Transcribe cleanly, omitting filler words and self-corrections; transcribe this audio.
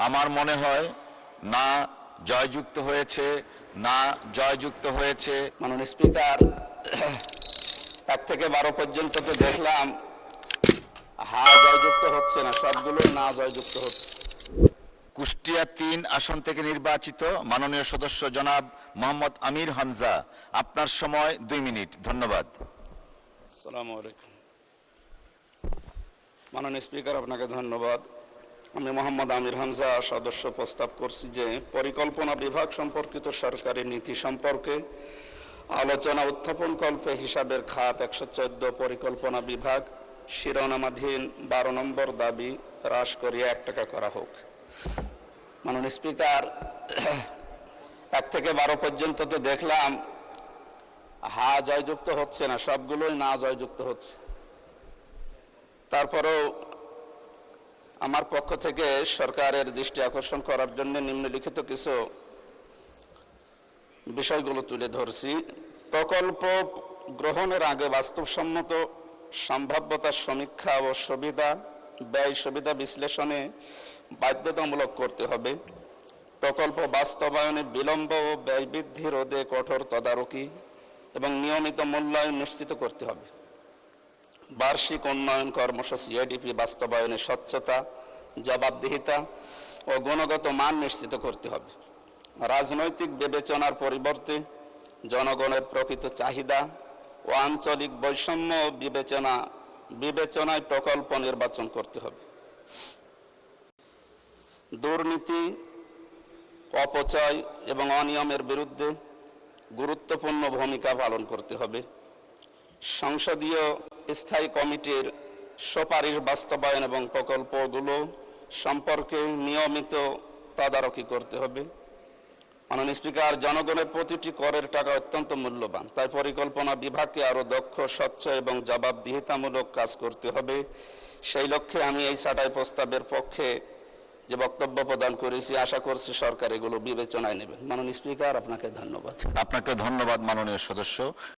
আমার মনে হয় না জয়যুক্ত হয়েছে, না জয়যুক্ত হয়েছে। মাননীয় স্পিকার, 1 থেকে 12 পর্যন্ত তো দেখলাম হা জয়যুক্ত হচ্ছে না, সবগুলোই না জয়যুক্ত হচ্ছে। কুষ্টিয়া 3 আসন থেকে নির্বাচিত মাননীয় সদস্য জনাব মোহাম্মদ আমির হামজা, আপনার সময় 2 মিনিট। ধন্যবাদ। আসসালামু আলাইকুম। মাননীয় স্পিকার, আপনাকে ধন্যবাদ। আমি মোহাম্মদ আমির হামজা সদস্য প্রস্তাব করছি যে পরিকল্পনা বিভাগ সম্পর্কিত সরকারি নীতি সম্পর্কে আলোচনা উত্থাপন কল্পে হিসাবের খাত 114 পরিকল্পনা বিভাগ শিরোনামাধীন 12 নম্বর দাবি হ্রাস করিয়ে 1 টাকা করা হোক। মাননীয় স্পিকার, 1 থেকে 12 পর্যন্ত তো দেখলাম হা জয়যুক্ত হচ্ছে না, সবগুলোই না জয়যুক্ত হচ্ছে। তারপরেও আমার পক্ষ থেকে সরকারের দৃষ্টি আকর্ষণ করার জন্য নিম্নলিখিত কিছু বিষয়গুলো তুলে ধরছি। প্রকল্প গ্রহণের আগে বাস্তবসম্মত সম্ভাব্যতার সমীক্ষা ও সুবিধা ব্যয় সুবিধা বিশ্লেষণে বাধ্যতামূলক করতে হবে। প্রকল্প বাস্তবায়নে বিলম্ব ও ব্যয় বৃদ্ধি রোধে কঠোর তদারকি এবং নিয়মিত মূল্যায়ন নিশ্চিত করতে হবে। বার্ষিক উন্নয়ন কর্মসূচি এডিপি বাস্তবায়নে স্বচ্ছতা, জবাবদিহিতা ও গুণগত মান নিশ্চিত করতে হবে। রাজনৈতিক বিবেচনার পরিবর্তে জনগণের প্রকৃত চাহিদা ও আঞ্চলিক বৈষম্য বিবেচনায় প্রকল্প নির্বাচন করতে হবে। দুর্নীতি, অপচয় এবং অনিয়মের বিরুদ্ধে গুরুত্বপূর্ণ ভূমিকা পালন করতে হবে। সংসদীয় স্থায়ী কমিটির সুপারিশ বাস্তবায়ন এবং প্রকল্পগুলো সম্পর্কে নিয়মিত তদারকি করতে হবে। মাননীয় স্পিকার, জনগণের প্রতিটি করের টাকা অত্যন্ত মূল্যবান, তাই পরিকল্পনা বিভাগকে আরো দক্ষ, স্বচ্ছ এবং জবাবদিহিতামূলক কাজ করতে হবে। সেই লক্ষ্যে আমি এই ছাঁটাই প্রস্তাবের পক্ষে যে বক্তব্য প্রদান করেছি, আশা করছি সরকার এগুলো বিবেচনায় নেবেন। মাননীয় স্পিকার, আপনাকে ধন্যবাদ। আপনাকে ধন্যবাদ মাননীয় সদস্য।